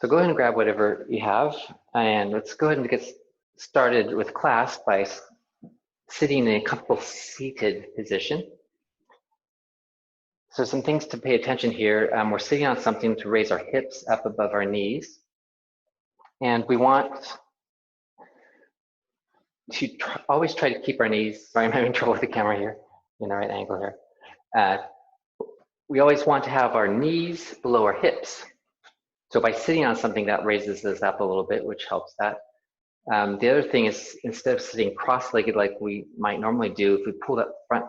So go ahead and grab whatever you have, and let's go ahead and get started with class by sitting in a comfortable seated position. So some things to pay attention here. We're sitting on something to raise our hips up above our knees. And we want to always try to keep our knees, sorry, I'm having trouble with the camera here, in the right angle here. We always want to have our knees below our hips. So by sitting on something, that raises this up a little bit, which helps that. The other thing is, instead of sitting cross-legged like we might normally do, if we pull that front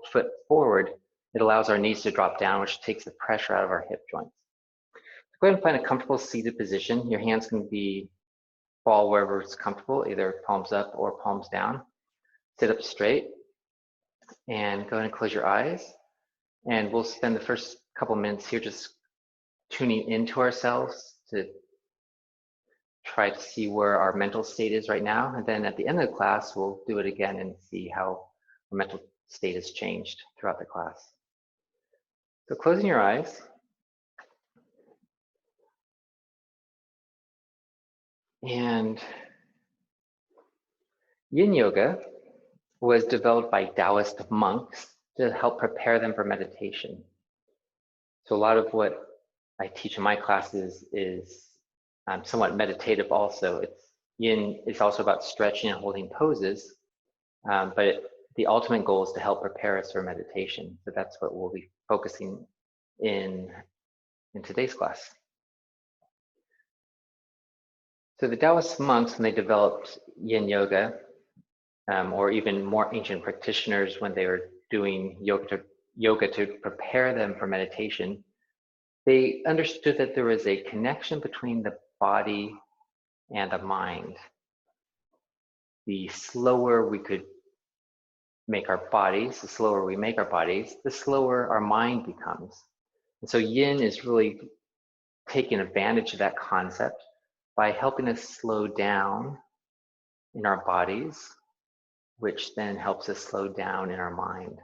foot forward, it allows our knees to drop down, which takes the pressure out of our hip joints. So go ahead and find a comfortable seated position. Your hands can fall wherever it's comfortable, either palms up or palms down. Sit up straight and go ahead and close your eyes. And we'll spend the first couple minutes here just tuning into ourselves to try to see where our mental state is right now. And then at the end of the class, we'll do it again and see how our mental state has changed throughout the class. So closing your eyes. And Yin Yoga was developed by Taoist monks to help prepare them for meditation. So a lot of what I teach in my classes is somewhat meditative also. Yin is also about stretching and holding poses, but the ultimate goal is to help prepare us for meditation. So that's what we'll be focusing in today's class. So the Taoist monks, when they developed Yin Yoga, or even more ancient practitioners when they were doing yoga to prepare them for meditation, they understood that there was a connection between the body and the mind. The slower we could make our bodies, the slower we make our bodies, the slower our mind becomes. And so Yin is really taking advantage of that concept by helping us slow down in our bodies, which then helps us slow down in our mind.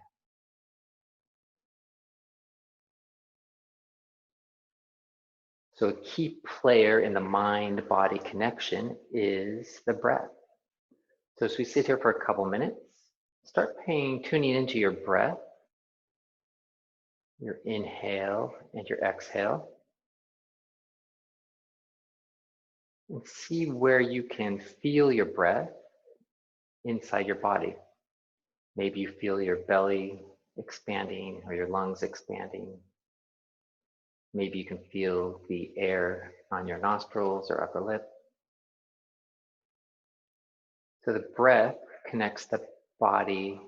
So a key player in the mind-body connection is the breath. So as we sit here for a couple minutes, start tuning into your breath, your inhale and your exhale, and see where you can feel your breath inside your body. Maybe you feel your belly expanding or your lungs expanding. Maybe you can feel the air on your nostrils or upper lip. So the breath connects the body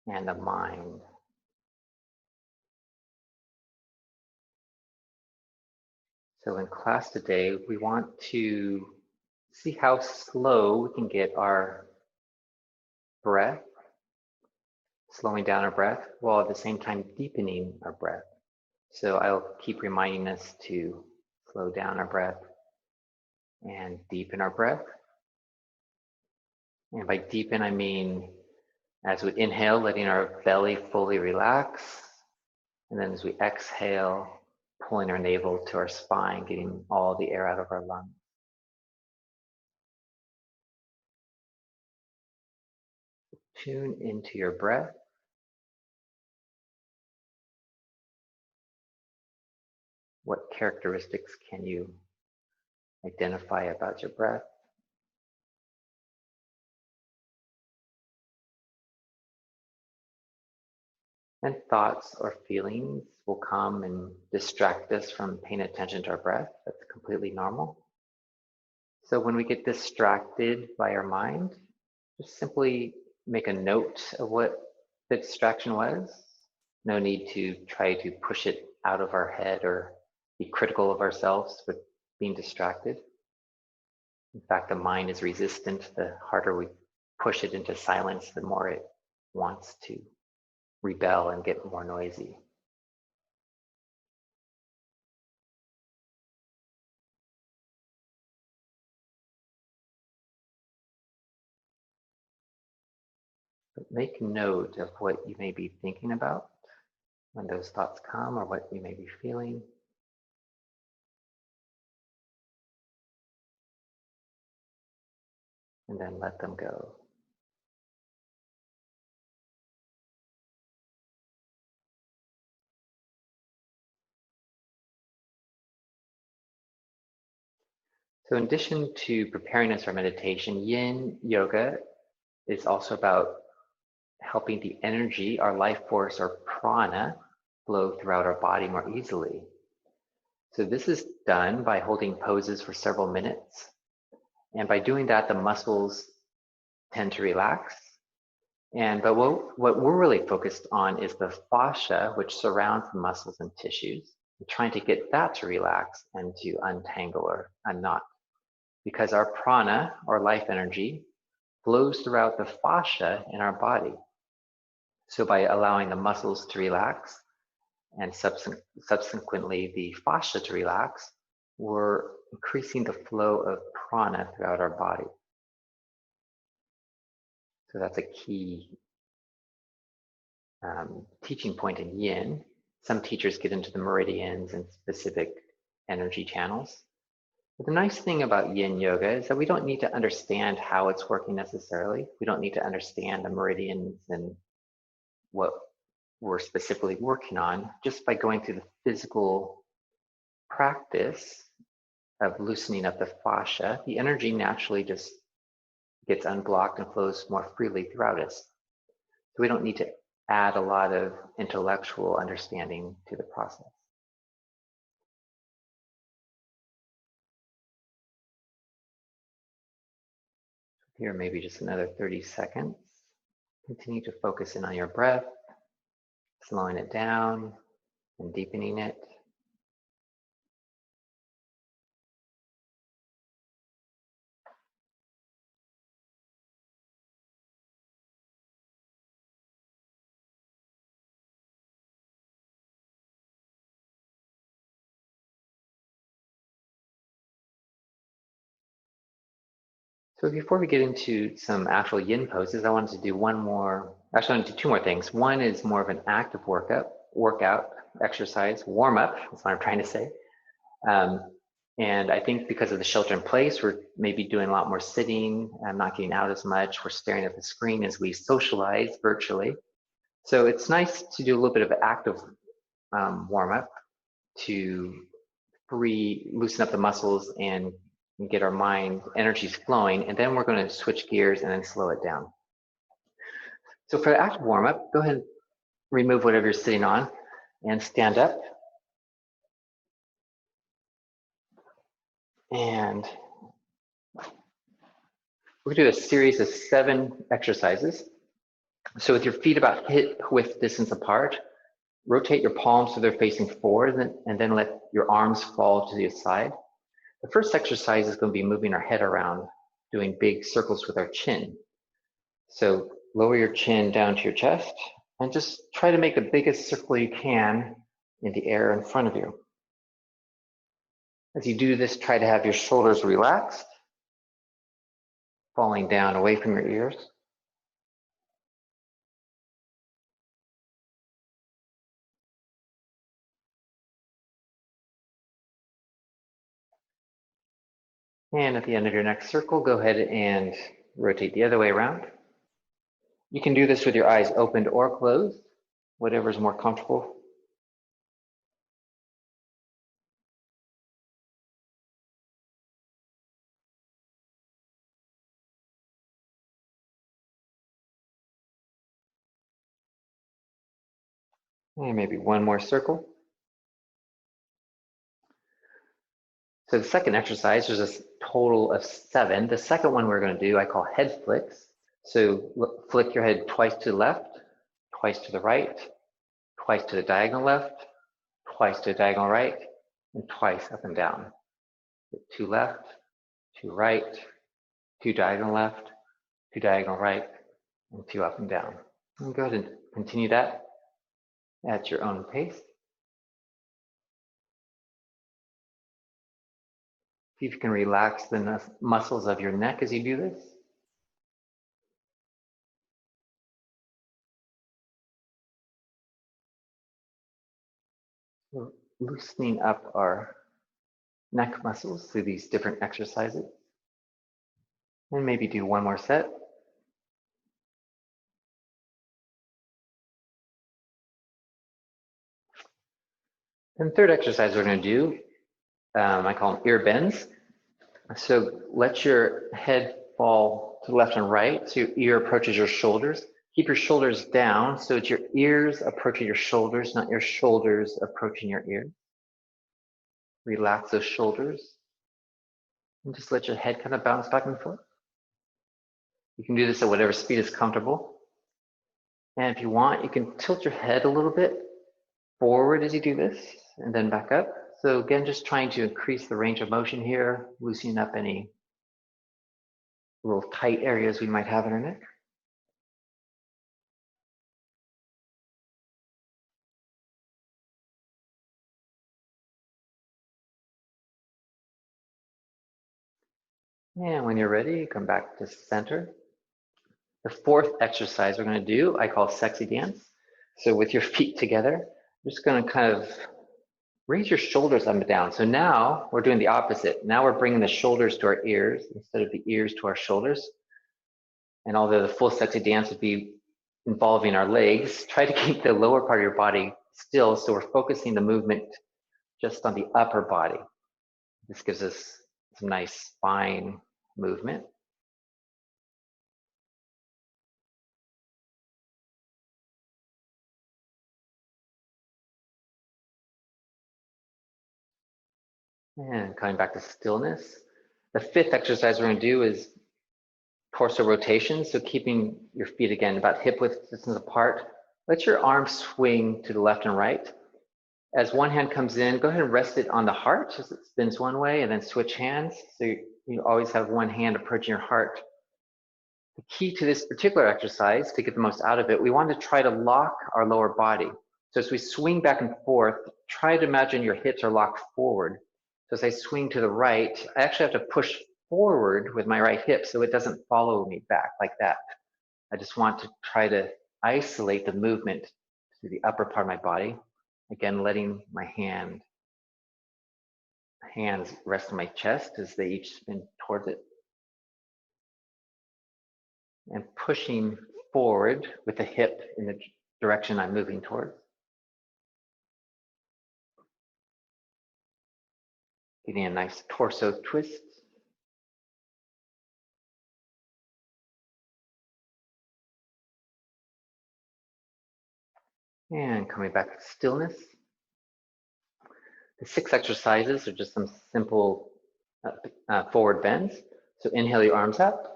and the mind. So in class today, we want to see how slow we can get our breath, slowing down our breath, while at the same time deepening our breath. So I'll keep reminding us to slow down our breath and deepen our breath. And by deepen, I mean as we inhale, letting our belly fully relax. And then as we exhale, pulling our navel to our spine, getting all the air out of our lungs. Tune into your breath. What characteristics can you identify about your breath? And thoughts or feelings will come and distract us from paying attention to our breath. That's completely normal. So when we get distracted by our mind, just simply make a note of what the distraction was. No need to try to push it out of our head or be critical of ourselves for being distracted. In fact, the mind is resistant. The harder we push it into silence, the more it wants to rebel and get more noisy. But make note of what you may be thinking about when those thoughts come or what you may be feeling. and then let them go. So in addition to preparing us for meditation, Yin Yoga is also about helping the energy, our life force, or prana, flow throughout our body more easily. So this is done by holding poses for several minutes. And by doing that, the muscles tend to relax. But what we're really focused on is the fascia, which surrounds the muscles and tissues, and trying to get that to relax and to untangle or unknot. Because our prana, or life energy, flows throughout the fascia in our body. So by allowing the muscles to relax and subsequently the fascia to relax, we're increasing the flow of prana throughout our body. So that's a key teaching point in Yin. Some teachers get into the meridians and specific energy channels. But the nice thing about Yin Yoga is that we don't need to understand how it's working necessarily. We don't need to understand the meridians and what we're specifically working on. Just by going through the physical practice of loosening up the fascia, the energy naturally just gets unblocked and flows more freely throughout us. So we don't need to add a lot of intellectual understanding to the process. Here, maybe just another 30 seconds. Continue to focus in on your breath, slowing it down and deepening it. So before we get into some actual yin poses, I wanted to do one more, actually I want to do two more things. One is more of an active workout, exercise, warm up, that's what I'm trying to say. And I think because of the shelter in place, we're maybe doing a lot more sitting, not getting out as much. We're staring at the screen as we socialize virtually. So it's nice to do a little bit of active warm up to loosen up the muscles and get our mind energies flowing. And then we're going to switch gears and then slow it down. So for the active warm up, go ahead and remove whatever you're sitting on and stand up. And we're going to do a series of 7 exercises. So with your feet about hip width distance apart, rotate your palms so they're facing forward and then let your arms fall to the side. The first exercise is going to be moving our head around, doing big circles with our chin. So lower your chin down to your chest and just try to make the biggest circle you can in the air in front of you. As you do this, try to have your shoulders relaxed, falling down away from your ears. And at the end of your next circle, go ahead and rotate the other way around. You can do this with your eyes opened or closed, whatever is more comfortable. And maybe one more circle. So the second exercise, there's a total of 7. The second one we're going to do, I call head flicks. So flick your head twice to the left, twice to the right, twice to the diagonal left, twice to the diagonal right, and twice up and down. 2 left, 2 right, 2 diagonal left, 2 diagonal right, and 2 up and down. And go ahead and continue that at your own pace. See if you can relax the muscles of your neck as you do this. We're loosening up our neck muscles through these different exercises. And maybe do one more set. And third exercise we're going to do, I call them ear bends. So let your head fall to the left and right so your ear approaches your shoulders. Keep your shoulders down so it's your ears approaching your shoulders, not your shoulders approaching your ears. Relax those shoulders and just let your head kind of bounce back and forth. You can do this at whatever speed is comfortable. And if you want, you can tilt your head a little bit forward as you do this and then back up. So again, just trying to increase the range of motion here, loosening up any little tight areas we might have in our neck. And when you're ready, come back to center. The fourth exercise we're going to do, I call sexy dance. So with your feet together, you're just going to kind of raise your shoulders up and down. So now we're doing the opposite. Now we're bringing the shoulders to our ears instead of the ears to our shoulders. And although the full sexy dance would be involving our legs, try to keep the lower part of your body still so we're focusing the movement just on the upper body. This gives us some nice spine movement. And coming back to stillness. The fifth exercise we're going to do is torso rotation. So keeping your feet again about hip width distance apart. Let your arms swing to the left and right. As one hand comes in, go ahead and rest it on the heart as it spins one way and then switch hands. So you always have one hand approaching your heart. The key to this particular exercise, to get the most out of it, we want to try to lock our lower body. So as we swing back and forth, try to imagine your hips are locked forward. So as I swing to the right, I actually have to push forward with my right hip so it doesn't follow me back like that. I just want to try to isolate the movement to the upper part of my body. Again, letting my hands rest on my chest as they each spin towards it. And pushing forward with the hip in the direction I'm moving towards. Getting a nice torso twist. And coming back to stillness. The 6 exercises are just some simple forward bends. So inhale your arms up.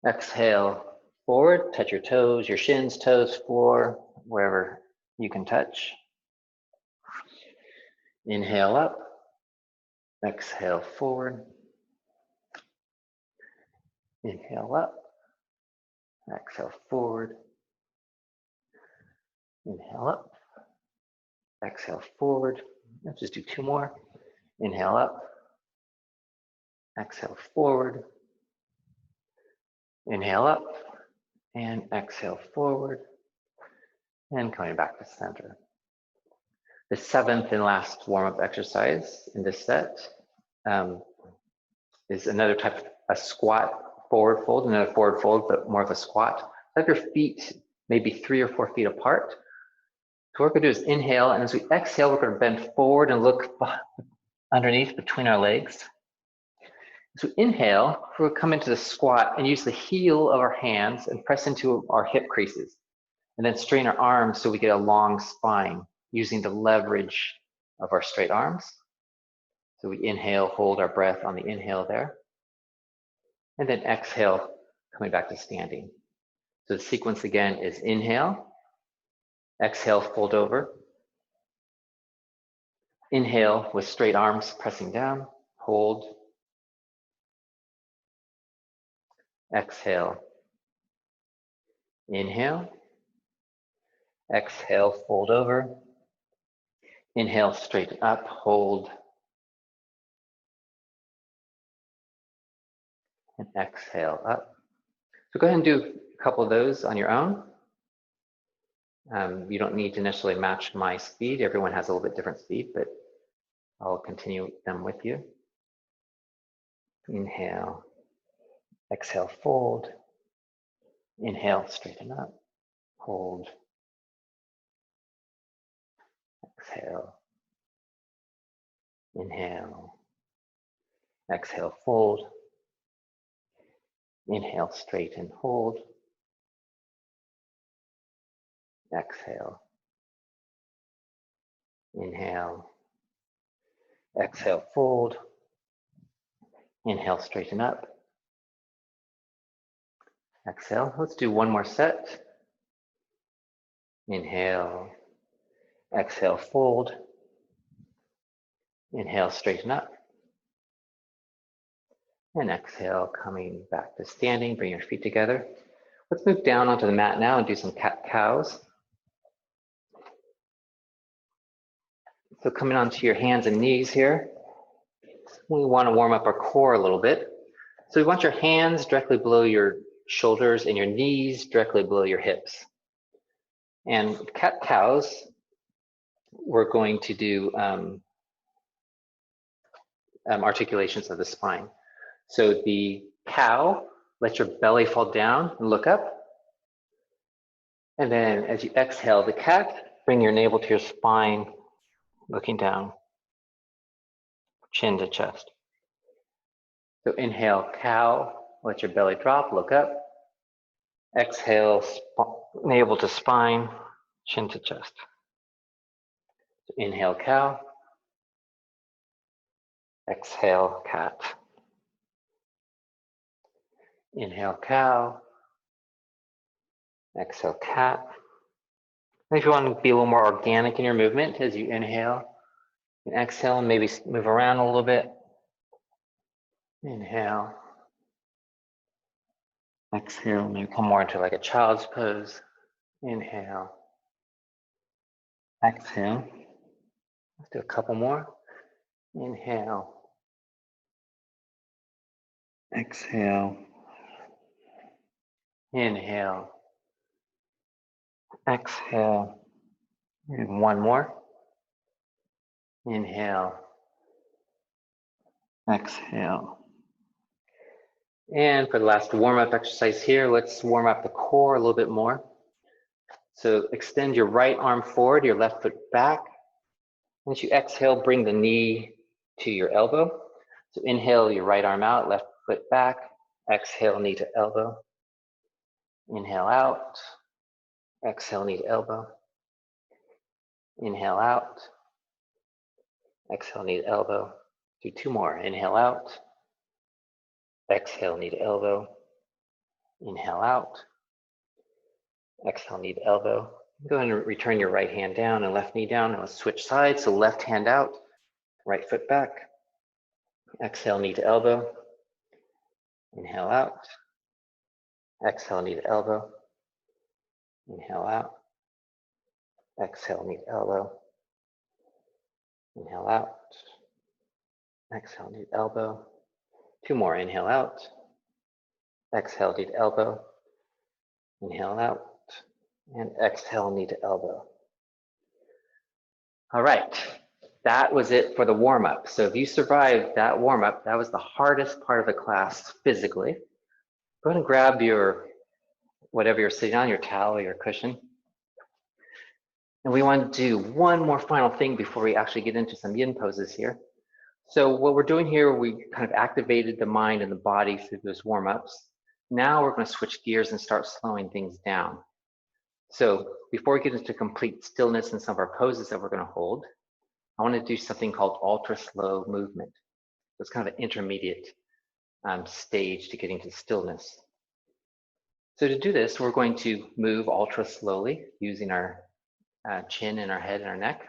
Exhale forward, touch your toes, your shins, toes, floor, wherever you can touch. Inhale up. Exhale forward. Inhale up. Exhale forward. Inhale up. Exhale forward. Let's just do 2 more. Inhale up. Exhale forward. Inhale up. And exhale forward. And coming back to center. The 7th and last warm-up exercise in this set is another type of a squat forward fold, another forward fold, but more of a squat. Have your feet maybe 3 or 4 feet apart. So what we're gonna do is inhale, and as we exhale, we're gonna bend forward and look underneath between our legs. So inhale, we'll come into the squat and use the heel of our hands and press into our hip creases. And then straighten our arms so we get a long spine using the leverage of our straight arms. So we inhale, hold our breath on the inhale there. And then exhale, coming back to standing. So the sequence again is inhale, exhale, fold over. Inhale with straight arms pressing down, hold. Exhale, inhale. Exhale, fold over. Inhale, straighten up, hold. And exhale up. So go ahead and do a couple of those on your own. You don't need to necessarily match my speed. Everyone has a little bit different speed, but I'll continue them with you. Inhale, Exhale, fold. Inhale, straighten up. Hold. Exhale. Inhale. Exhale, fold. Inhale, straighten, hold. Exhale. Inhale. Exhale, fold. Inhale, straighten up. Exhale. Let's do one more set. Inhale. Exhale, fold. Inhale, straighten up. And exhale, coming back to standing. Bring your feet together. Let's move down onto the mat now and do some cat-cows. So coming onto your hands and knees here. We want to warm up our core a little bit. So we want your hands directly below your shoulders and your knees directly below your hips. And cat-cows, we're going to do articulations of the spine. So the cow, let your belly fall down and look up. And then as you exhale the cat, bring your navel to your spine, looking down, chin to chest. So inhale, cow, let your belly drop, look up. Exhale, navel to spine, chin to chest. So inhale, cow. Exhale, cat. Inhale, cow. Exhale, cat. And if you want to be a little more organic in your movement as you inhale and exhale, and maybe move around a little bit. Inhale. Exhale, maybe come more into like a child's pose. Inhale. Exhale. Let's do a couple more. Inhale. Exhale. Inhale. Exhale. And one more. Inhale. Exhale. And for the last warm-up exercise here, let's warm up the core a little bit more. So extend your right arm forward, your left foot back. As you exhale, bring the knee to your elbow. So inhale your right arm out, left foot back. Exhale, knee to elbow. Inhale out. Exhale, knee to elbow. Inhale out. Exhale, knee to elbow. Do two more. Inhale out. Exhale, knee to elbow. Inhale out. Exhale, knee to elbow. Go ahead and return your right hand down and left knee down. And let's switch sides. So left hand out, right foot back. Exhale, knee to elbow. Inhale out. Exhale, knee to elbow. Inhale out. Exhale, knee to elbow. Inhale out. Exhale, knee to elbow. Two more. Inhale out. Exhale, knee to elbow. Inhale out. And exhale, knee to elbow. All right. That was it for the warm-up. So if you survived that warm-up, that was the hardest part of the class physically. Go ahead and grab your, whatever you're sitting on, your towel or your cushion. And we want to do one more final thing before we actually get into some yin poses here. So what we're doing here, we kind of activated the mind and the body through those warm-ups. Now we're going to switch gears and start slowing things down. So before we get into complete stillness in some of our poses that we're going to hold, I want to do something called ultra slow movement. It's kind of an intermediate stage to getting to stillness. So to do this, we're going to move ultra slowly using our chin and our head and our neck,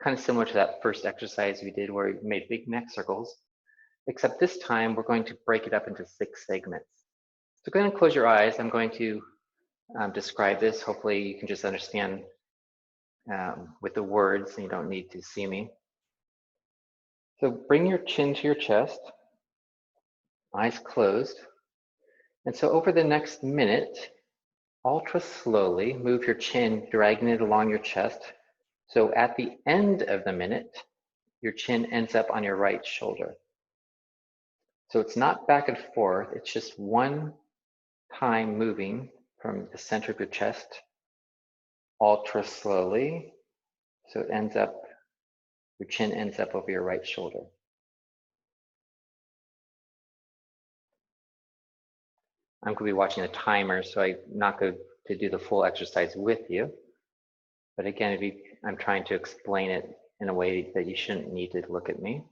kind of similar to that first exercise we did where we made big neck circles, except this time we're going to break it up into 6 segments. So go ahead and close your eyes. I'm going to describe this. Hopefully you can just understand with the words and you don't need to see me. So bring your chin to your chest, eyes closed. And so over the next minute, ultra slowly move your chin, dragging it along your chest. So at the end of the minute, your chin ends up on your right shoulder. So it's not back and forth, it's just one time moving from the center of your chest ultra slowly. So it ends up, your chin ends up over your right shoulder. I'm going to be watching the timer, so I'm not going to do the full exercise with you. But again, I'm trying to explain it in a way that you shouldn't need to look at me.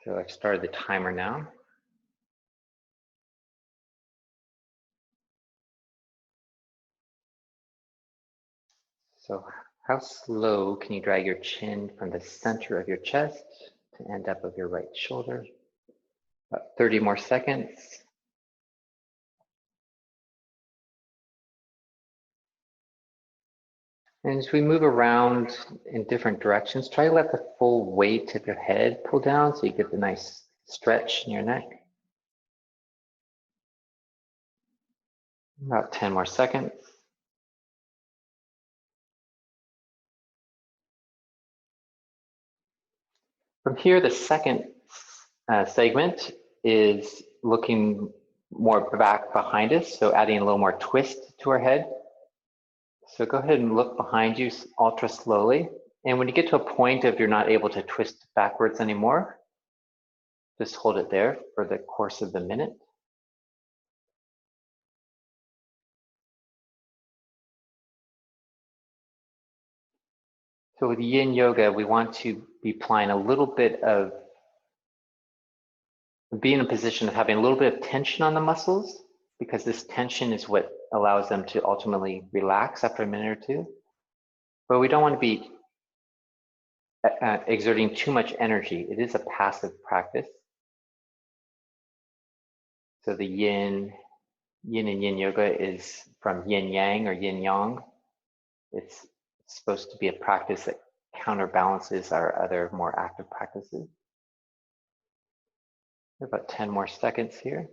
So I've started the timer now. So how slow can you drag your chin from the center of your chest to end up of your right shoulder? About 30 more seconds. And as we move around in different directions, try to let the full weight of your head pull down so you get the nice stretch in your neck. About 10 more seconds. From here, the second segment is looking more back behind us, so adding a little more twist to our head. So go ahead and look behind you ultra slowly. And when you get to a point of you're not able to twist backwards anymore, just hold it there for the course of the minute. So with Yin Yoga, we want to be applying a little bit of, be in a position of having a little bit of tension on the muscles, because this tension is what allows them to ultimately relax after a minute or two. But we don't want to be exerting too much energy. It is a passive practice. So the Yin and Yin Yoga is from Yin Yang or Yin Yang. It's supposed to be a practice that counterbalances our other more active practices. About 10 more seconds here.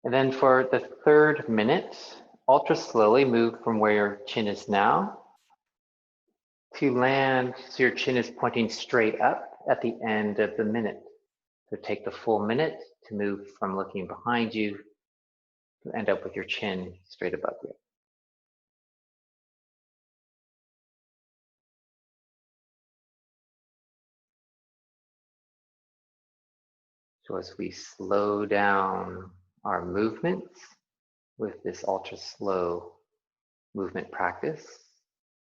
And then for the third minute, ultra slowly move from where your chin is now to land so your chin is pointing straight up at the end of the minute. So take the full minute to move from looking behind you to end up with your chin straight above you. So as we slow down our movements with this ultra slow movement practice,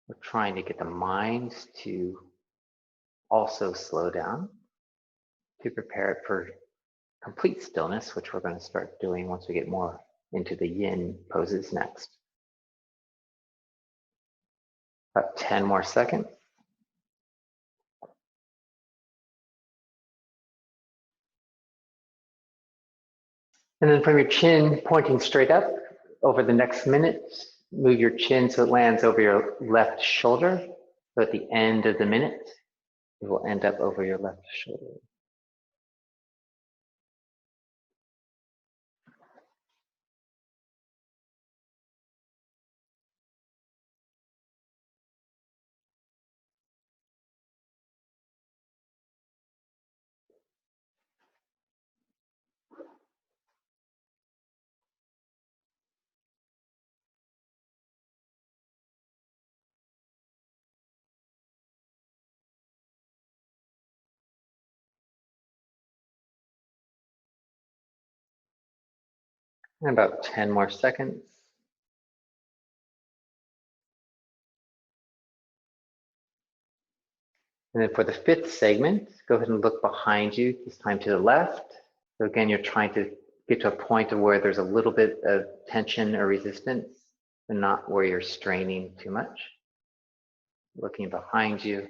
we're trying to get the mind to also slow down to prepare it for complete stillness, which we're going to start doing once we get more into the yin poses next. About 10 more seconds. And then from your chin pointing straight up, over the next minute, move your chin so it lands over your left shoulder. So at the end of the minute, it will end up over your left shoulder. And about 10 more seconds. And then for the fifth segment, go ahead and look behind you, this time to the left. So again, you're trying to get to a point of where there's a little bit of tension or resistance, but not where you're straining too much. Looking behind you.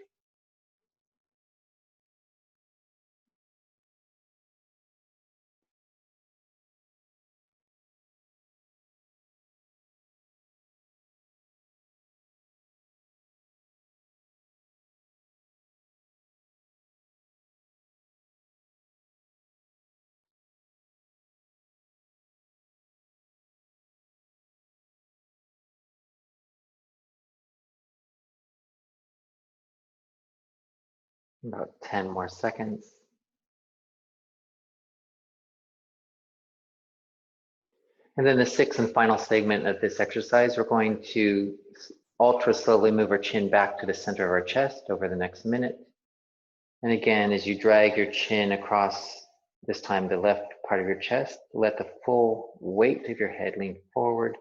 About 10 more seconds. And then the sixth and final segment of this exercise, we're going to ultra slowly move our chin back to the center of our chest over the next minute. And again, as you drag your chin across, this time the left part of your chest, let the full weight of your head lean forward. So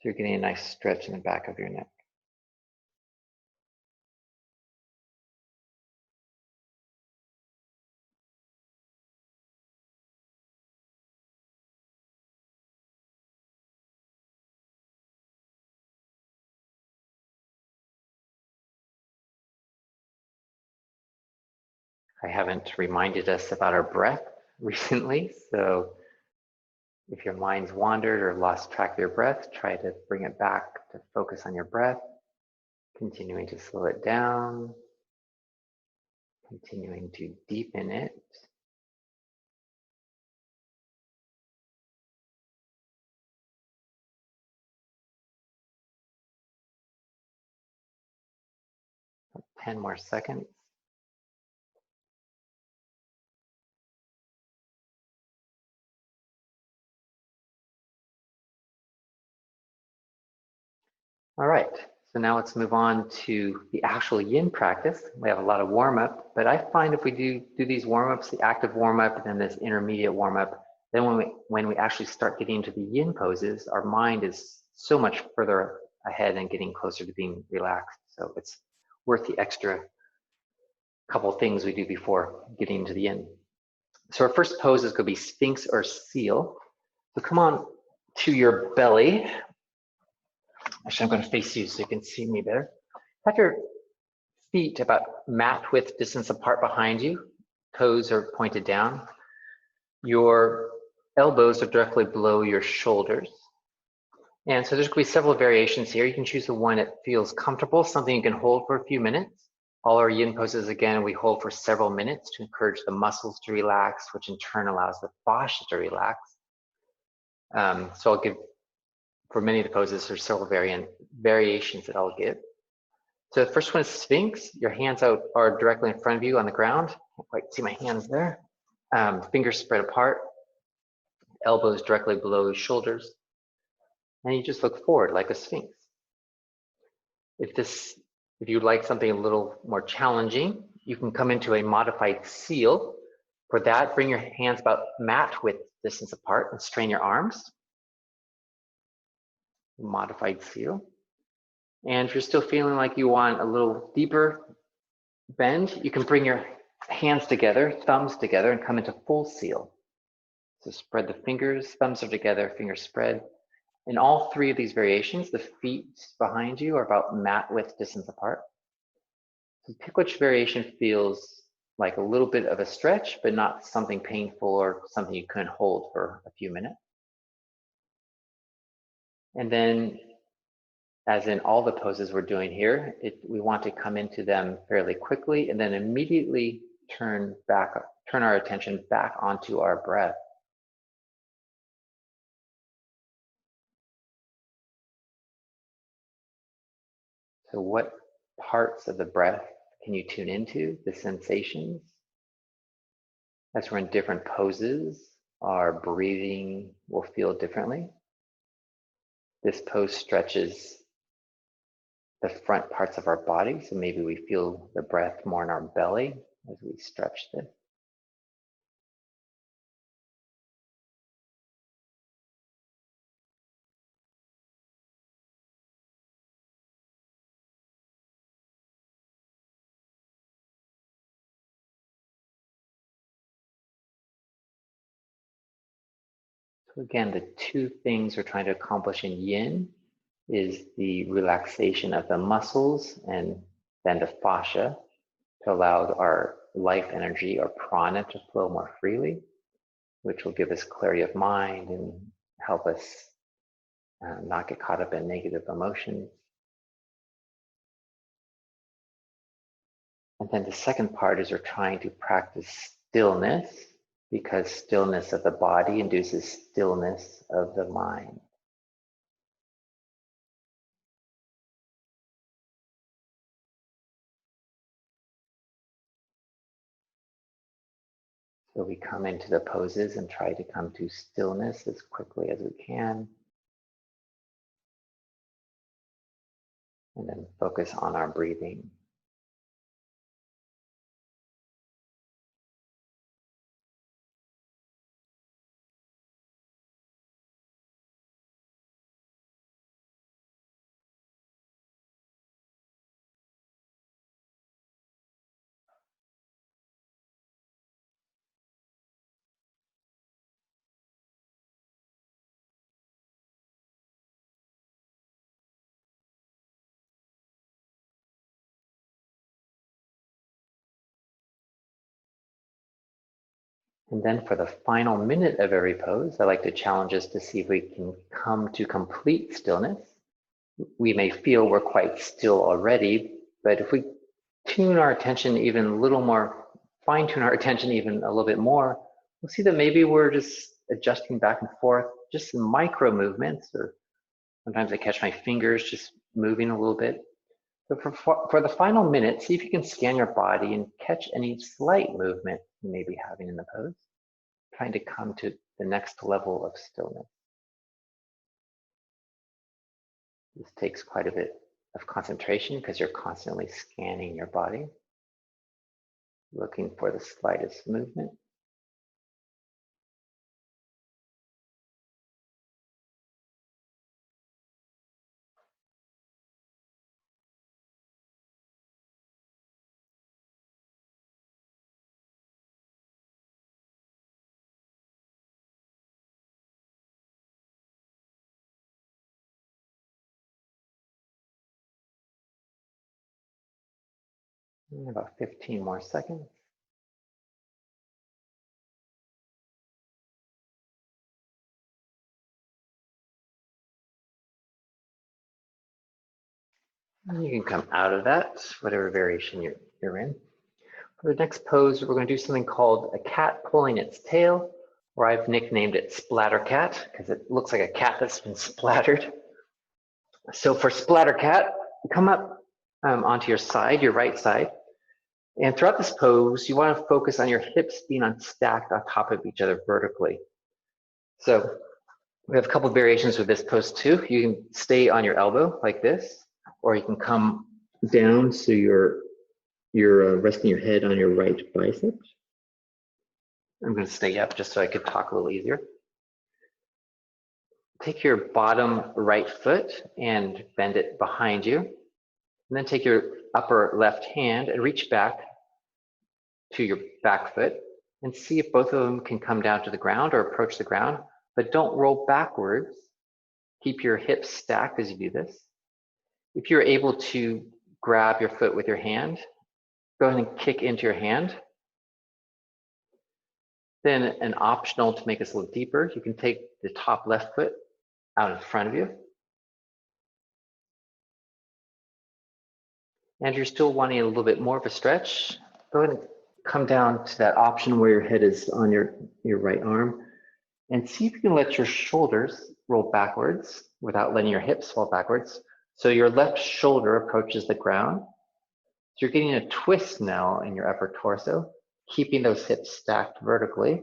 you're getting a nice stretch in the back of your neck. I haven't reminded us about our breath recently, so if your mind's wandered or lost track of your breath, try to bring it back to focus on your breath, continuing to slow it down, continuing to deepen it. About 10 more seconds. All right, so now let's move on to the actual yin practice. We have a lot of warm-up, but I find if we do these warm-ups, the active warm-up and then this intermediate warm-up, then when we actually start getting into the yin poses, our mind is so much further ahead and getting closer to being relaxed. So it's worth the extra couple things we do before getting into the yin. So our first pose is going to be Sphinx or Seal. So come on to your belly. Actually, I'm going to face you so you can see me better. Have your feet about mat width distance apart behind you. Toes are pointed down. Your elbows are directly below your shoulders. And so there's going to be several variations here. You can choose the one that feels comfortable, something you can hold for a few minutes. All our yin poses, again, we hold for several minutes to encourage the muscles to relax, which in turn allows the fascia to relax. So I'll give, for many of the poses, there's several variations that I'll give. So the first one is Sphinx. Your hands are directly in front of you on the ground. Can't quite see my hands there. Fingers spread apart, elbows directly below your shoulders. And you just look forward like a Sphinx. If you'd like something a little more challenging, you can come into a modified seal. For that, bring your hands about mat width distance apart and strain your arms. Modified seal. And if you're still feeling like you want a little deeper bend, you can bring your hands together, thumbs together, and come into full seal. So spread the fingers, thumbs are together, fingers spread. In all three of these variations, the feet behind you are about mat width distance apart. So pick which variation feels like a little bit of a stretch, but not something painful or something you couldn't hold for a few minutes. And then, as in all the poses we're doing here, we want to come into them fairly quickly and then immediately turn our attention back onto our breath. So what parts of the breath can you tune into, the sensations? As we're in different poses, our breathing will feel differently. This pose stretches the front parts of our body, so maybe we feel the breath more in our belly as we stretch this. So again, the two things we're trying to accomplish in yin is the relaxation of the muscles and then the fascia to allow our life energy or prana to flow more freely, which will give us clarity of mind and help us not get caught up in negative emotions. And then the second part is we're trying to practice stillness, because stillness of the body induces stillness of the mind. So we come into the poses and try to come to stillness as quickly as we can. And then focus on our breathing. And then for the final minute of every pose, I like to challenge us to see if we can come to complete stillness. We may feel we're quite still already, but if we tune our attention even a little more, fine tune our attention even a little bit more, we'll see that maybe we're just adjusting back and forth, just some micro movements, or sometimes I catch my fingers just moving a little bit. So for the final minute, see if you can scan your body and catch any slight movement you may be having in the pose, trying to come to the next level of stillness. This takes quite a bit of concentration because you're constantly scanning your body, looking for the slightest movement. And about 15 more seconds. And you can come out of that, whatever variation you're in. For the next pose, we're going to do something called a cat pulling its tail, or I've nicknamed it splatter cat because it looks like a cat that's been splattered. So for splatter cat, come up onto your side, your right side. And throughout this pose, you want to focus on your hips being stacked on top of each other vertically. So we have a couple of variations with this pose too. You can stay on your elbow like this, or you can come down so you're resting your head on your right bicep. I'm going to stay up just so I could talk a little easier. Take your bottom right foot and bend it behind you. And then take your upper left hand and reach back to your back foot and see if both of them can come down to the ground or approach the ground, but don't roll backwards. Keep your hips stacked as you do this. If you're able to grab your foot with your hand, go ahead and kick into your hand. Then an optional to make this a little deeper, you can take the top left foot out in front of you. And you're still wanting a little bit more of a stretch, go ahead and come down to that option where your head is on your right arm and see if you can let your shoulders roll backwards without letting your hips fall backwards. So your left shoulder approaches the ground. So you're getting a twist now in your upper torso, keeping those hips stacked vertically,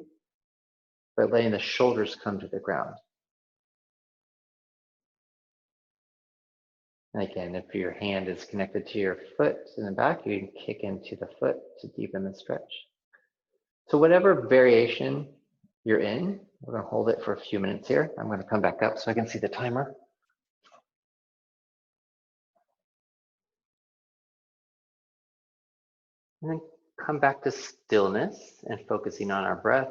but letting the shoulders come to the ground. And again, if your hand is connected to your foot in the back, you can kick into the foot to deepen the stretch. So whatever variation you're in, we're going to hold it for a few minutes here. I'm going to come back up so I can see the timer. And then come back to stillness and focusing on our breath.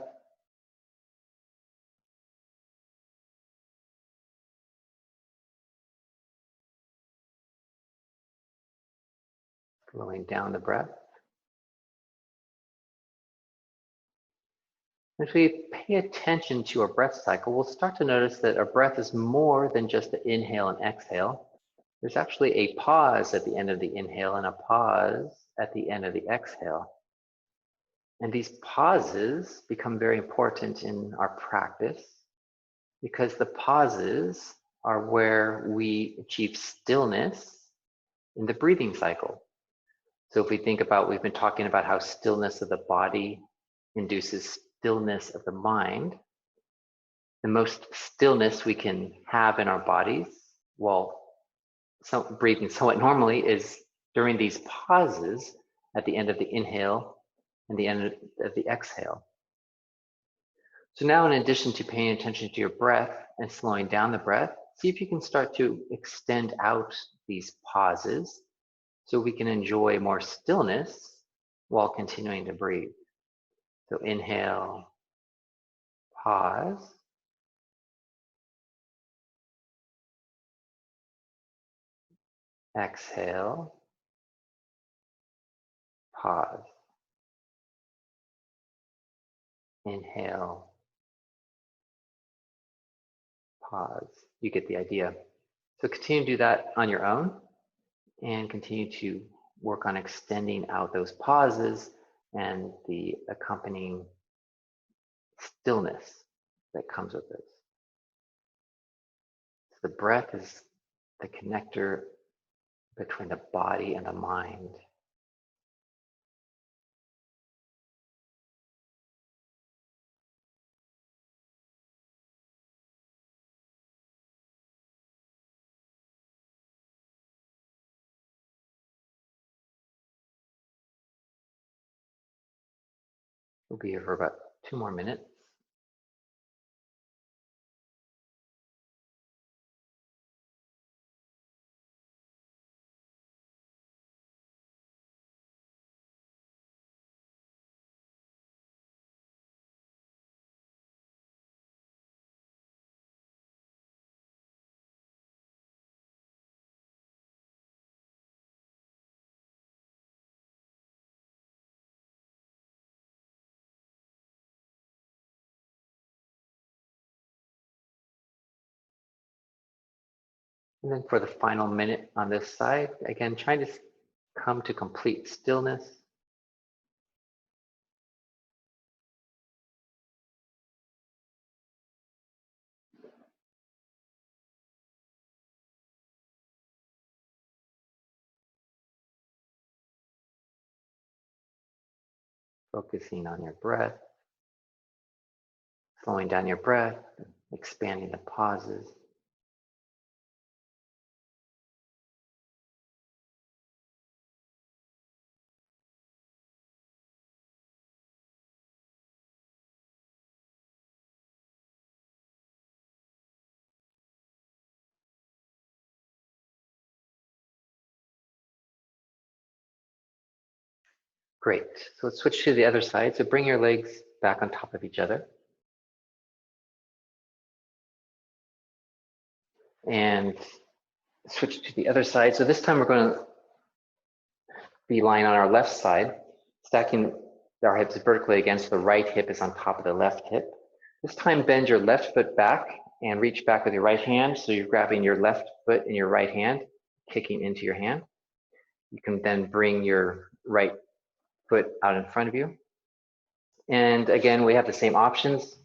Slowing down the breath. If we pay attention to our breath cycle, we'll start to notice that our breath is more than just the inhale and exhale. There's actually a pause at the end of the inhale and a pause at the end of the exhale. And these pauses become very important in our practice because the pauses are where we achieve stillness in the breathing cycle. So if we think about, we've been talking about how stillness of the body induces stillness of the mind, the most stillness we can have in our bodies while breathing somewhat normally is during these pauses at the end of the inhale and the end of the exhale. So now, in addition to paying attention to your breath and slowing down the breath, see if you can start to extend out these pauses so we can enjoy more stillness while continuing to breathe. So inhale, pause. Exhale, pause. Inhale, pause. You get the idea. So continue to do that on your own and continue to work on extending out those pauses and the accompanying stillness that comes with this. So the breath is the connector between the body and the mind. We'll be here for about 2 more minutes. And then for the final minute on this side, again, trying to come to complete stillness. Focusing on your breath, slowing down your breath, expanding the pauses. Great. So let's switch to the other side. So bring your legs back on top of each other. And switch to the other side. So this time we're going to be lying on our left side, stacking our hips vertically against the right hip is on top of the left hip. This time bend your left foot back and reach back with your right hand. So you're grabbing your left foot in your right hand, kicking into your hand. You can then bring your right foot out in front of you. And again, we have the same options.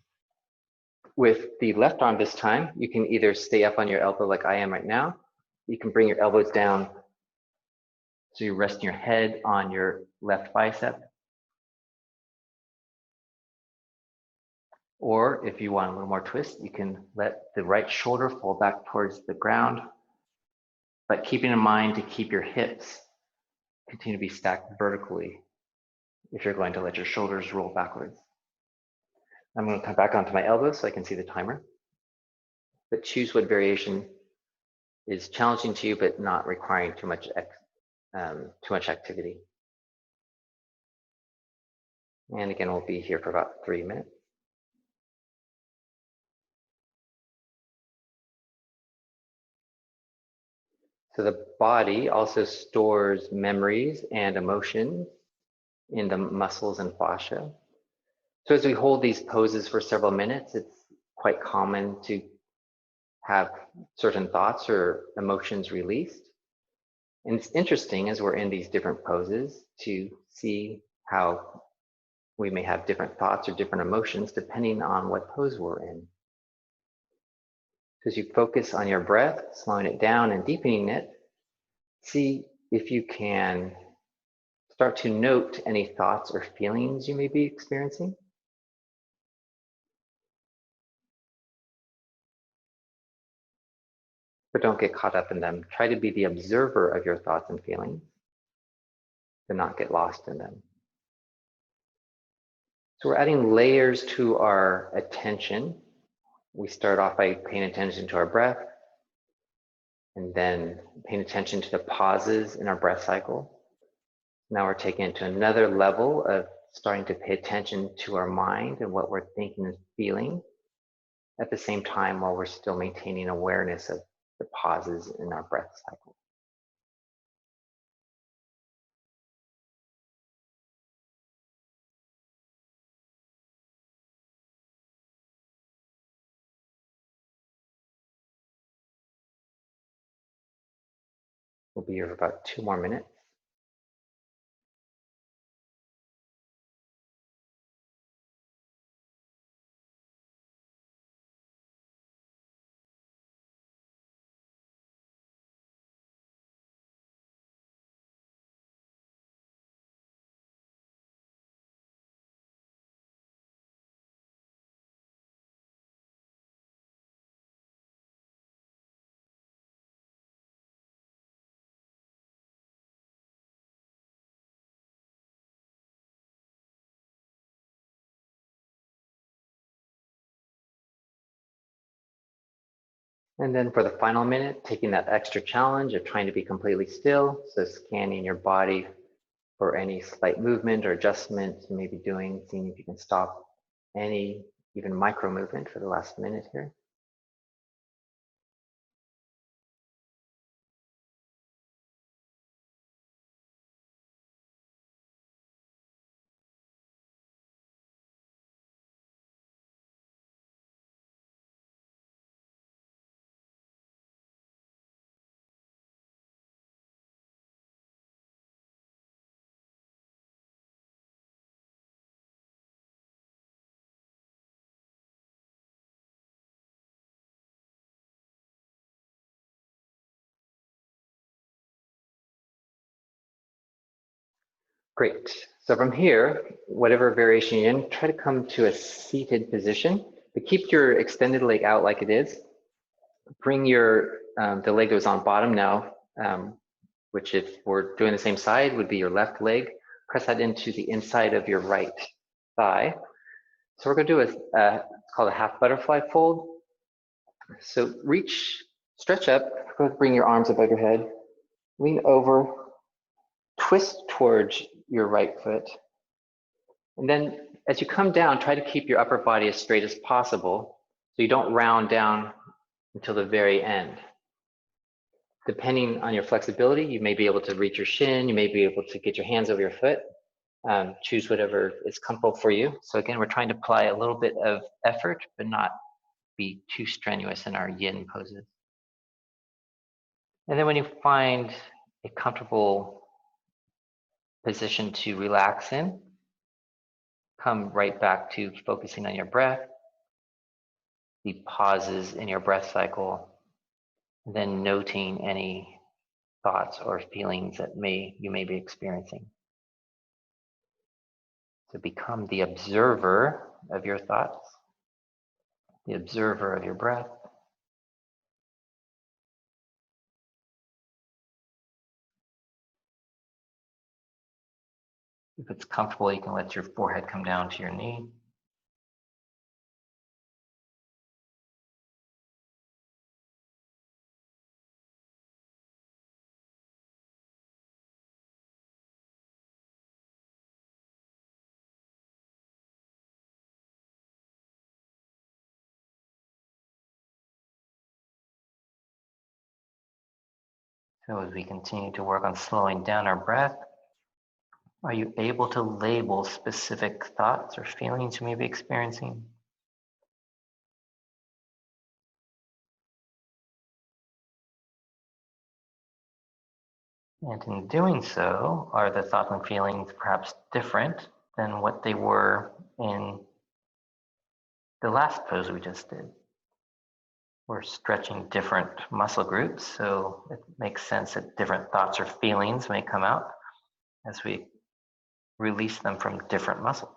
With the left arm this time, you can either stay up on your elbow like I am right now. You can bring your elbows down so you're resting your head on your left bicep. Or if you want a little more twist, you can let the right shoulder fall back towards the ground, but keeping in mind to keep your hips continue to be stacked vertically if you're going to let your shoulders roll backwards. I'm going to come back onto my elbows so I can see the timer, but choose what variation is challenging to you, but not requiring too much activity. And again, we'll be here for about 3 minutes. So the body also stores memories and emotions in the muscles and fascia. So as we hold these poses for several minutes, it's quite common to have certain thoughts or emotions released. And it's interesting as we're in these different poses to see how we may have different thoughts or different emotions depending on what pose we're in. So as you focus on your breath, slowing it down and deepening it, see if you can start to note any thoughts or feelings you may be experiencing. but don't get caught up in them. Try to be the observer of your thoughts and feelings, but not get lost in them. So we're adding layers to our attention. We start off by paying attention to our breath, and then paying attention to the pauses in our breath cycle. Now we're taking it to another level of starting to pay attention to our mind and what we're thinking and feeling at the same time while we're still maintaining awareness of the pauses in our breath cycle. We'll be here for about 2 more minutes. And then for the final minute, taking that extra challenge of trying to be completely still. So scanning your body for any slight movement or adjustment you may be doing, seeing if you can stop any even micro movement for the last minute here. Great. So from here, whatever variation you're in, try to come to a seated position, but keep your extended leg out like it is. Bring your, the leg that was on bottom now, which if we're doing the same side would be your left leg. Press that into the inside of your right thigh. So we're gonna do it's called a half butterfly fold. So reach, stretch up, bring your arms above your head, lean over, twist towards your right foot. And then as you come down, try to keep your upper body as straight as possible so you don't round down until the very end. Depending on your flexibility, you may be able to reach your shin, you may be able to get your hands over your foot. Choose whatever is comfortable for you. So again, we're trying to apply a little bit of effort, but not be too strenuous in our yin poses. And then when you find a comfortable position to relax in, come right back to focusing on your breath, the pauses in your breath cycle, and then noting any thoughts or feelings that you may be experiencing. So become the observer of your thoughts, the observer of your breath. If it's comfortable, you can let your forehead come down to your knee. So as we continue to work on slowing down our breath, are you able to label specific thoughts or feelings you may be experiencing? And in doing so, are the thoughts and feelings perhaps different than what they were in the last pose we just did? We're stretching different muscle groups, so it makes sense that different thoughts or feelings may come out as we release them from different muscles.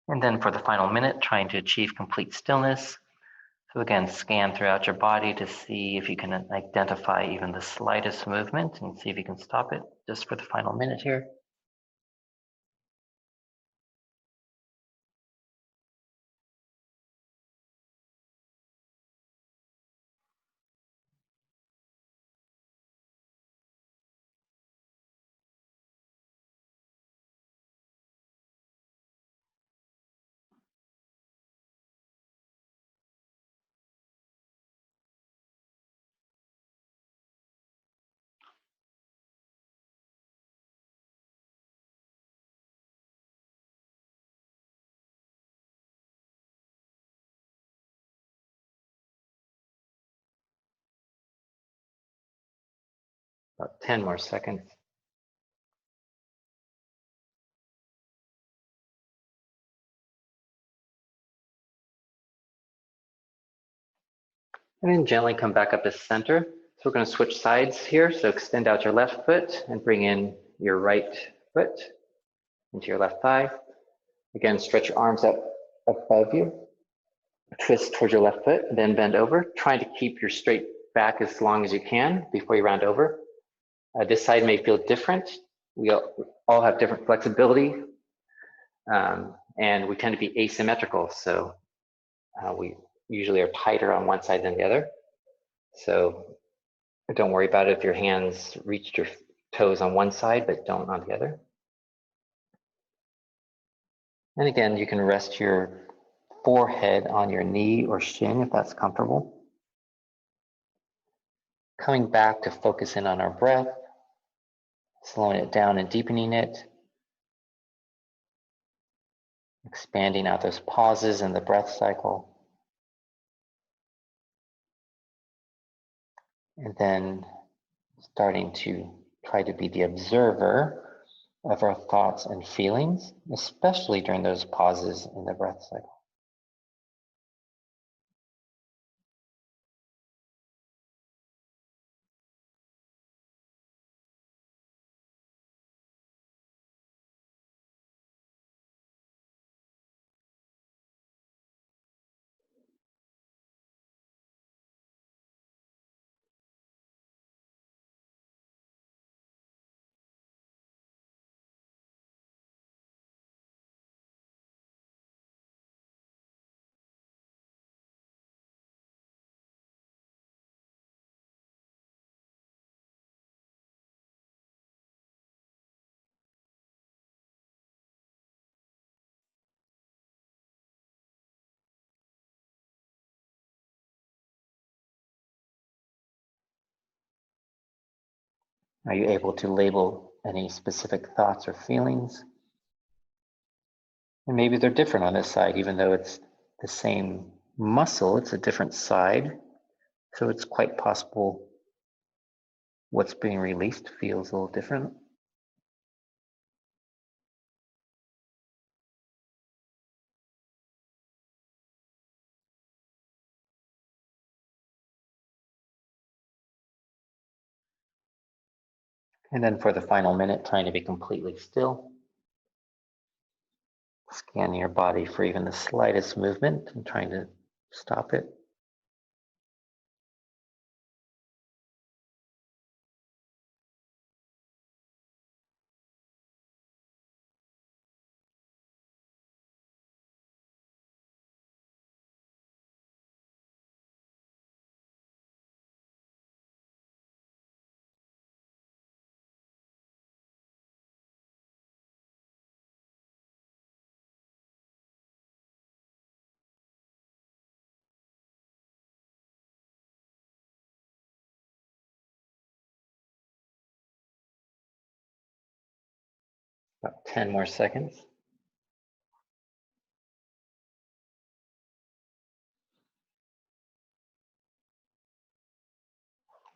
And then for the final minute, trying to achieve complete stillness. So again, scan throughout your body to see if you can identify even the slightest movement and see if you can stop it just for the final minute here. About 10 more seconds. And then gently come back up to center. So we're going to switch sides here. So extend out your left foot and bring in your right foot into your left thigh. Again, stretch your arms up above you. Twist towards your left foot, then bend over, trying to keep your straight back as long as you can before you round over. This side may feel different. We all have different flexibility, and we tend to be asymmetrical. So we usually are tighter on one side than the other. So don't worry about it if your hands reach your toes on one side, but don't on the other. And again, you can rest your forehead on your knee or shin if that's comfortable. Coming back to focus in on our breath, slowing it down and deepening it, expanding out those pauses in the breath cycle. And then starting to try to be the observer of our thoughts and feelings, especially during those pauses in the breath cycle. Are you able to label any specific thoughts or feelings? And maybe they're different on this side, even though it's the same muscle, it's a different side. So it's quite possible what's being released feels a little different. And then for the final minute, trying to be completely still. Scanning your body for even the slightest movement and trying to stop it. About 10 more seconds.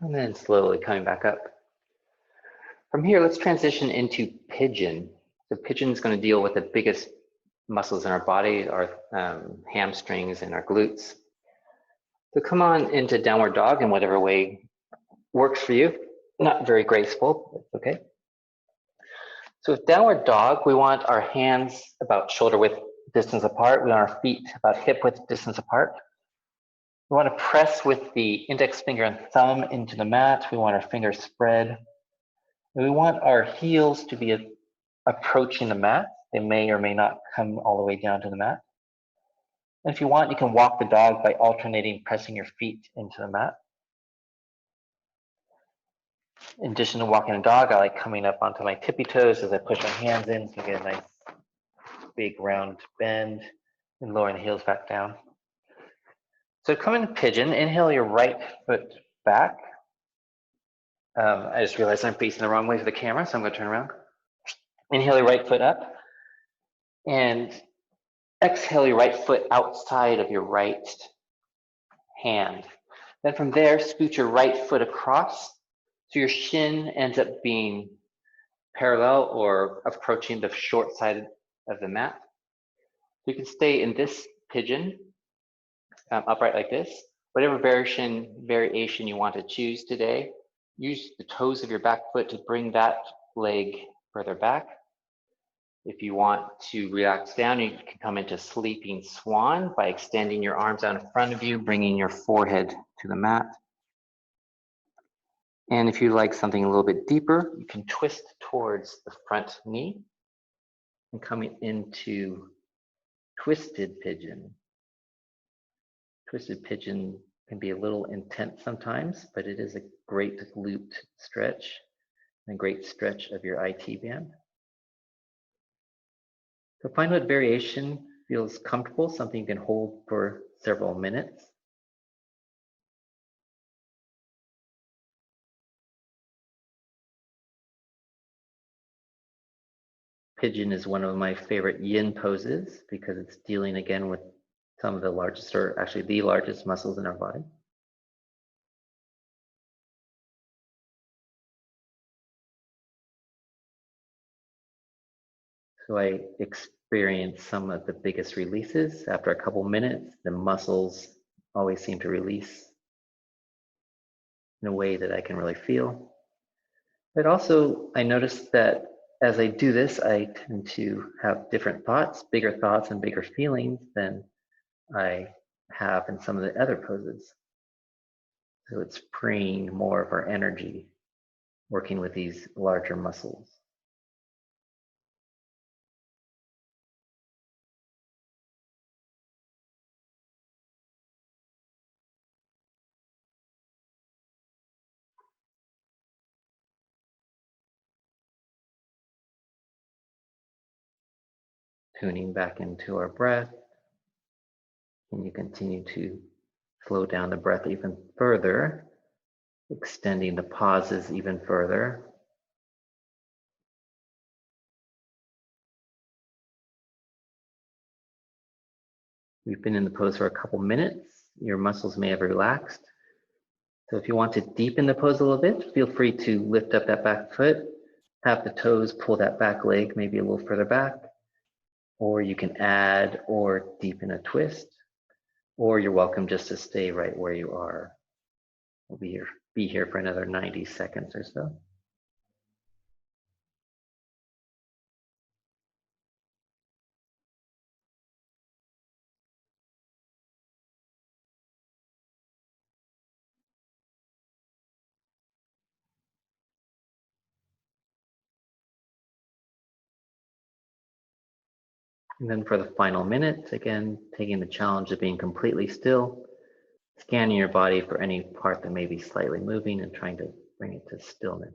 And then slowly coming back up. From here, let's transition into pigeon. So pigeon is going to deal with the biggest muscles in our body, our hamstrings and our glutes. So come on into downward dog in whatever way works for you. Not very graceful, but okay. So with downward dog, we want our hands about shoulder width distance apart. We want our feet about hip width distance apart. We want to press with the index finger and thumb into the mat. We want our fingers spread. And we want our heels to be approaching the mat. They may or may not come all the way down to the mat. And if you want, you can walk the dog by alternating pressing your feet into the mat. In addition to walking a dog, I like coming up onto my tippy toes as I push my hands in so I get a nice big round bend and lowering the heels back down. So come in pigeon, inhale your right foot back. I just realized I'm facing the wrong way for the camera, so I'm going to turn around. Inhale your right foot up and exhale your right foot outside of your right hand. Then from there, scoot your right foot across so your shin ends up being parallel or approaching the short side of the mat. You can stay in this pigeon, upright like this. Whatever variation you want to choose today, use the toes of your back foot to bring that leg further back. If you want to relax down, you can come into sleeping swan by extending your arms out in front of you, bringing your forehead to the mat. And if you like something a little bit deeper, you can twist towards the front knee and coming into twisted pigeon. Twisted pigeon can be a little intense sometimes, but it is a great glute stretch and a great stretch of your IT band. So find what variation feels comfortable, something you can hold for several minutes. Pigeon is one of my favorite yin poses because it's dealing again with some of the largest, or actually the largest muscles in our body. So I experience some of the biggest releases. After a couple minutes, the muscles always seem to release in a way that I can really feel. But also, I notice that as I do this, I tend to have different thoughts and bigger feelings than I have in some of the other poses. So it's freeing more of our energy working with these larger muscles. Tuning back into our breath. And you continue to slow down the breath even further, extending the pauses even further. We've been in the pose for a couple minutes. Your muscles may have relaxed. So if you want to deepen the pose a little bit, feel free to lift up that back foot, have the toes pull that back leg maybe a little further back, or you can add or deepen a twist, or you're welcome just to stay right where you are. We'll be here for another 90 seconds or so. And then for the final minute, again, taking the challenge of being completely still, scanning your body for any part that may be slightly moving and trying to bring it to stillness.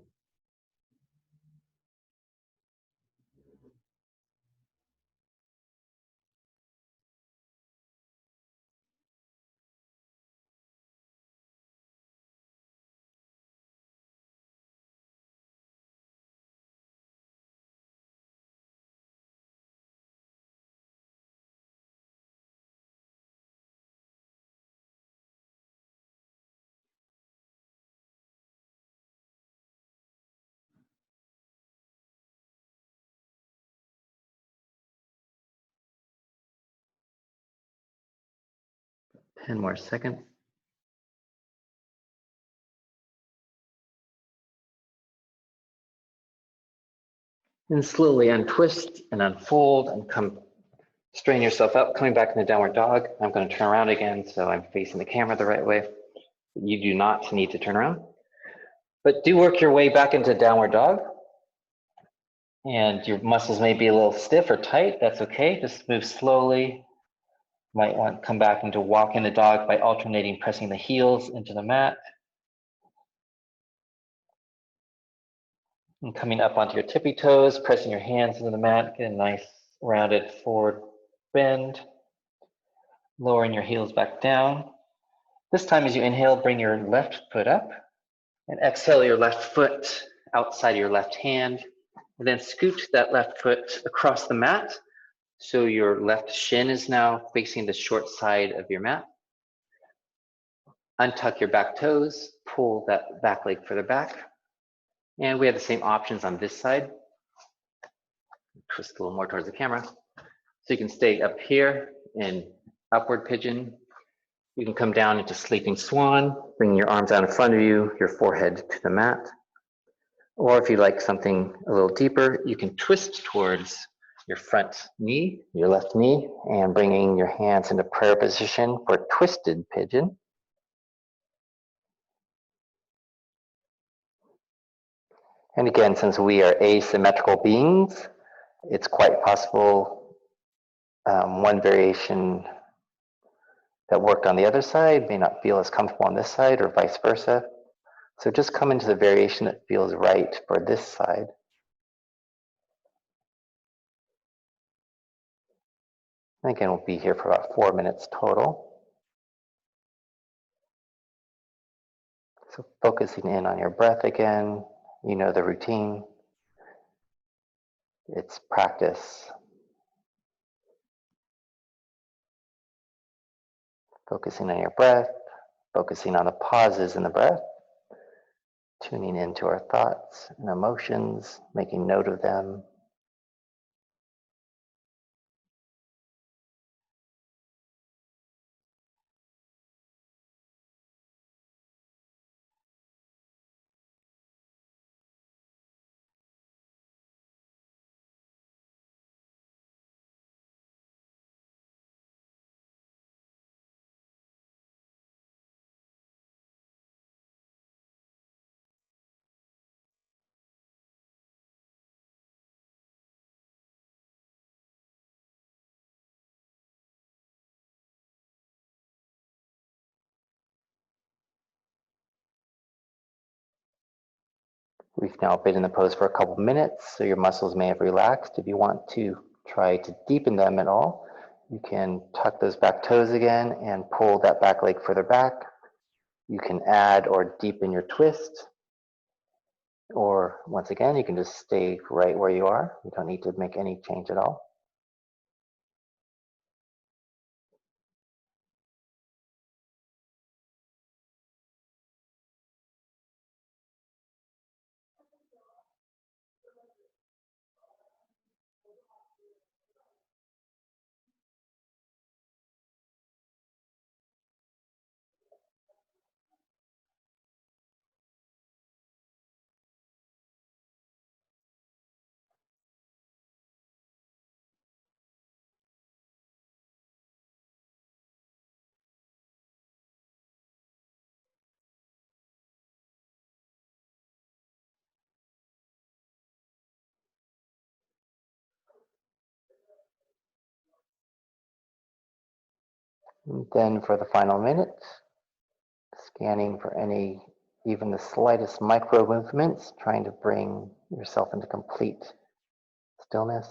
Ten more seconds. And slowly untwist and unfold and come Straighten yourself up, coming back in the downward dog. I'm going to turn around again so I'm facing the camera the right way. You do not need to turn around, but do work your way back into downward dog. And your muscles may be a little stiff or tight. That's okay. Just move slowly. Might want to come back into walk in the dog by alternating pressing the heels into the mat. And coming up onto your tippy toes, pressing your hands into the mat. Get a nice rounded forward bend. Lowering your heels back down. This time as you inhale, bring your left foot up. And exhale your left foot outside your left hand. And then scoot that left foot across the mat. So your left shin is now facing the short side of your mat. Untuck your back toes, pull that back leg further back. And we have the same options on this side. Twist a little more towards the camera. So you can stay up here in upward pigeon. You can come down into sleeping swan, bringing your arms out in front of you, your forehead to the mat. Or if you like something a little deeper, you can twist towards your front knee, your left knee, and bringing your hands into prayer position for twisted pigeon. And again, since we are asymmetrical beings, it's quite possible one variation that worked on the other side may not feel as comfortable on this side or vice versa. So just come into the variation that feels right for this side. And again, we'll be here for about 4 minutes total. So focusing in on your breath again, you know the routine. It's practice. Focusing on your breath, focusing on the pauses in the breath, tuning into our thoughts and emotions, making note of them. We've now been in the pose for a couple minutes, so your muscles may have relaxed. If you want to try to deepen them at all, you can tuck those back toes again and pull that back leg further back. You can add or deepen your twist, or once again, you can just stay right where you are. You don't need to make any change at all. And then for the final minute, scanning for any, even the slightest micro movements, trying to bring yourself into complete stillness.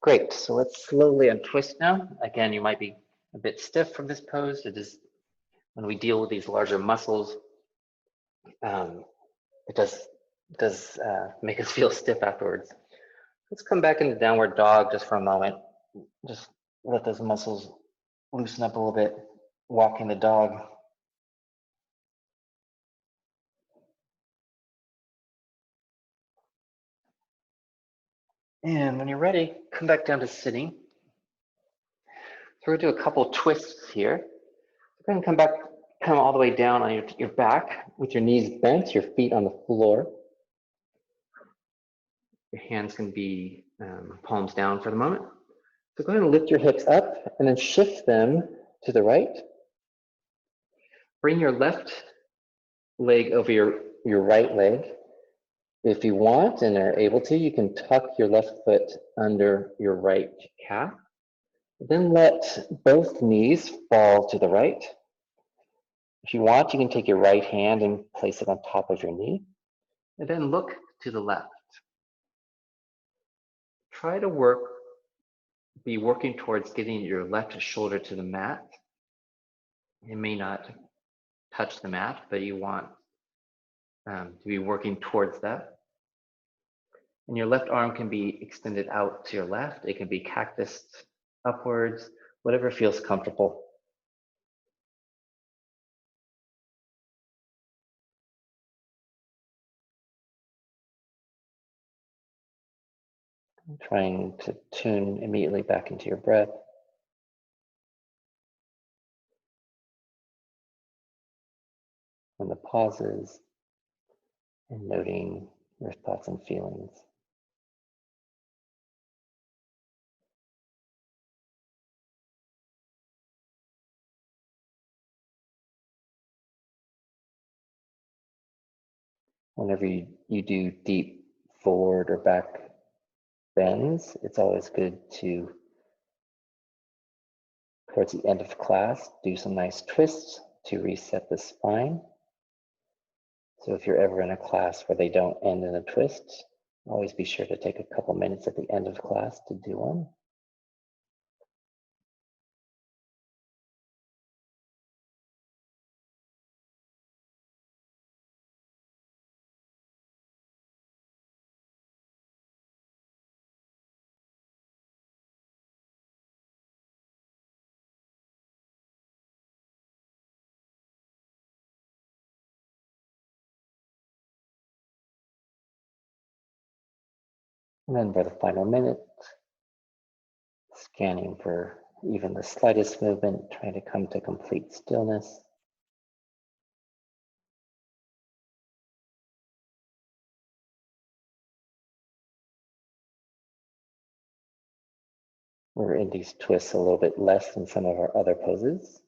Great, so let's slowly untwist now. Again, you might be a bit stiff from this pose. It is when we deal with these larger muscles, it does make us feel stiff afterwards. Let's come back into downward dog just for a moment. Just let those muscles loosen up a little bit, walking the dog. And when you're ready, come back down to sitting. So we're gonna do a couple twists here. Go ahead and come back, come all the way down on your back with your knees bent, your feet on the floor. Your hands can be palms down for the moment. So go ahead and lift your hips up and then shift them to the right. Bring your left leg over your right leg. If you want and are able to, you can tuck your left foot under your right calf. Then let both knees fall to the right. If you want, you can take your right hand and place it on top of your knee. And then look to the left. Try to be working towards getting your left shoulder to the mat. It may not touch the mat, but you want to be working towards that. And your left arm can be extended out to your left. It can be cactus upwards, whatever feels comfortable. Trying to tune immediately back into your breath. And the pauses, and noting your thoughts and feelings. Whenever you do deep forward or back bends, it's always good to, towards the end of class, do some nice twists to reset the spine. So if you're ever in a class where they don't end in a twist, always be sure to take a couple minutes at the end of class to do one. And then for the final minute, scanning for even the slightest movement, trying to come to complete stillness. We're in these twists a little bit less than some of our other poses.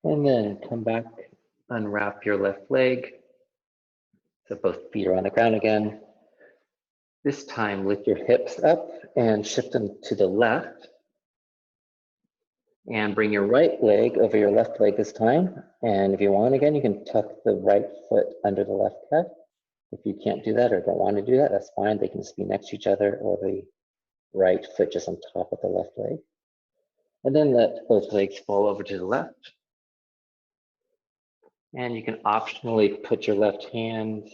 And then come back, unwrap your left leg. So both feet are on the ground again. This time, lift your hips up and shift them to the left. And bring your right leg over your left leg this time. And if you want, again, you can tuck the right foot under the left calf. If you can't do that or don't want to do that, that's fine. They can just be next to each other, or the right foot just on top of the left leg. And then let both legs fall over to the left. And you can optionally put your left hand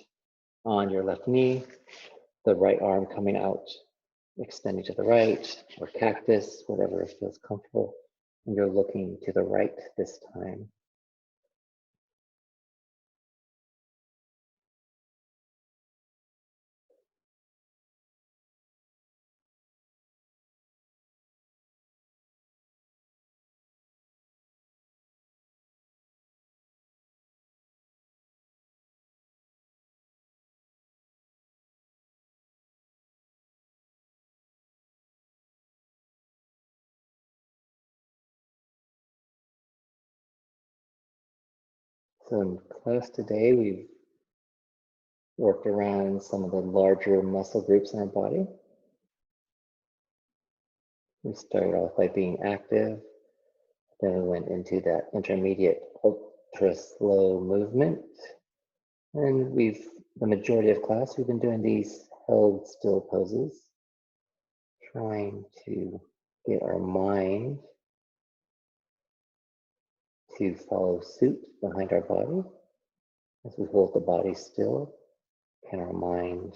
on your left knee, the right arm coming out, extending to the right, or cactus, whatever feels comfortable. And you're looking to the right this time. So in class today, we've worked around some of the larger muscle groups in our body. We started off by being active, then we went into that intermediate ultra slow movement. And the majority of class, we've been doing these held still poses, trying to get our mind to follow suit behind our body. As we hold the body still, can our mind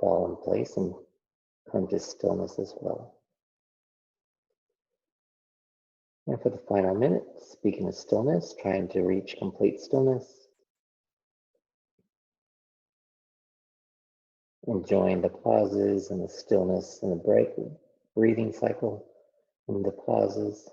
fall in place and come to stillness as well? And for the final minute, speaking of stillness, trying to reach complete stillness, enjoying the pauses and the stillness and the break, breathing cycle and the pauses.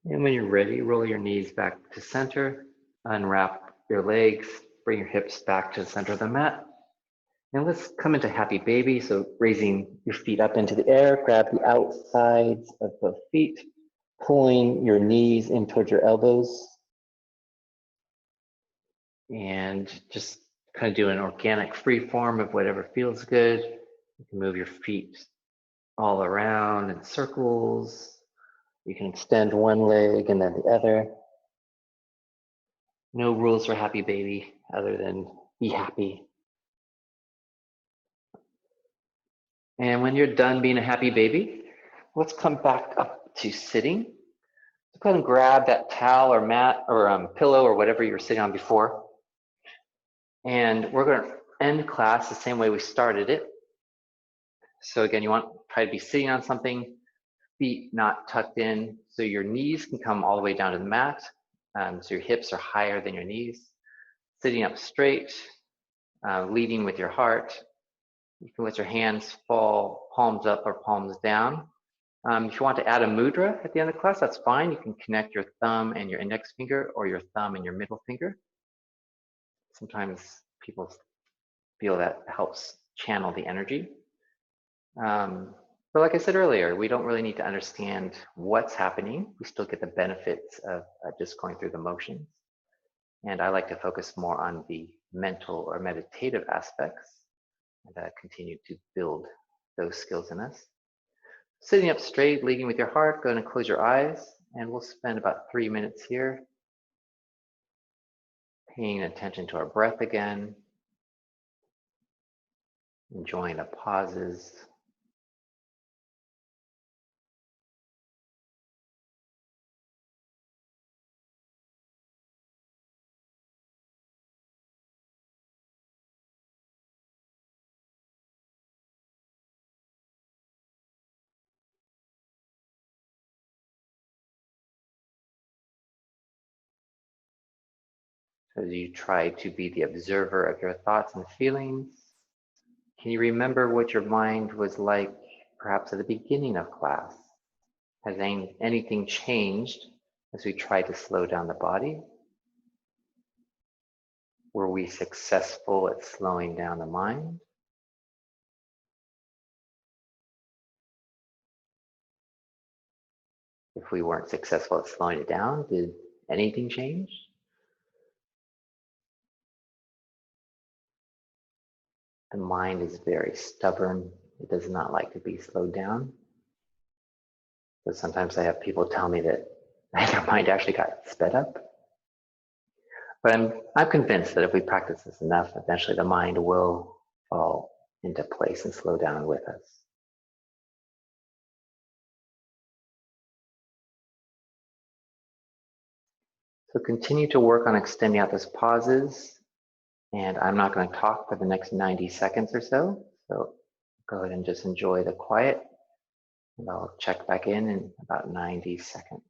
And when you're ready, roll your knees back to center, unwrap your legs, bring your hips back to the center of the mat. And let's come into happy baby. So raising your feet up into the air, grab the outsides of both feet, pulling your knees in towards your elbows. And just kind of do an organic free form of whatever feels good. You can move your feet all around in circles. You can extend one leg and then the other. No rules for happy baby other than be happy. And when you're done being a happy baby, let's come back up to sitting. So go ahead and grab that towel or mat or pillow or whatever you were sitting on before. And we're going to end class the same way we started it. So again, you want to try to be sitting on something, feet not tucked in, so your knees can come all the way down to the mat. So your hips are higher than your knees. Sitting up straight, leading with your heart. You can let your hands fall palms up or palms down. If you want to add a mudra at the end of the class, that's fine. You can connect your thumb and your index finger or your thumb and your middle finger. Sometimes people feel that helps channel the energy. But like I said earlier, we don't really need to understand what's happening. We still get the benefits of just going through the motions. And I like to focus more on the mental or meditative aspects and continue to build those skills in us. Sitting up straight, leading with your heart, go ahead and close your eyes, and we'll spend about 3 minutes here paying attention to our breath again, enjoying the pauses. As you try to be the observer of your thoughts and feelings, can you remember what your mind was like perhaps at the beginning of class? Has anything changed as we try to slow down the body? Were we successful at slowing down the mind? If we weren't successful at slowing it down, did anything change? The mind is very stubborn. It does not like to be slowed down. So sometimes I have people tell me that their mind actually got sped up. But I'm convinced that if we practice this enough, eventually the mind will fall into place and slow down with us. So continue to work on extending out those pauses. And I'm not going to talk for the next 90 seconds or so. So go ahead and just enjoy the quiet. And I'll check back in about 90 seconds.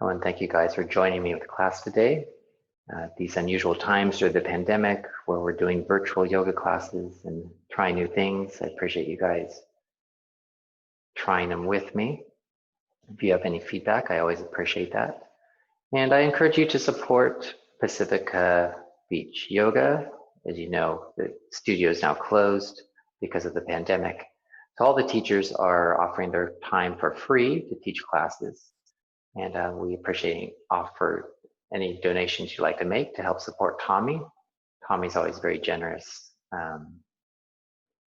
I want to thank you guys for joining me with class today. These unusual times during the pandemic where we're doing virtual yoga classes and trying new things. I appreciate you guys trying them with me. If you have any feedback, I always appreciate that. And I encourage you to support Pacifica Beach Yoga. As you know, the studio is now closed because of the pandemic. So all the teachers are offering their time for free to teach classes. And we appreciate offer any donations you'd like to make to help support Tommy. Tommy's always very generous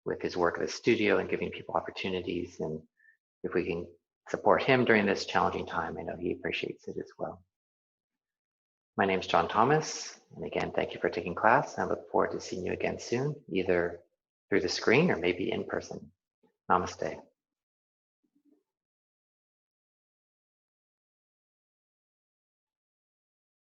with his work at the studio and giving people opportunities. And if we can support him during this challenging time, I know he appreciates it as well. My name is John Thomas. And again, thank you for taking class. I look forward to seeing you again soon, either through the screen or maybe in person. Namaste.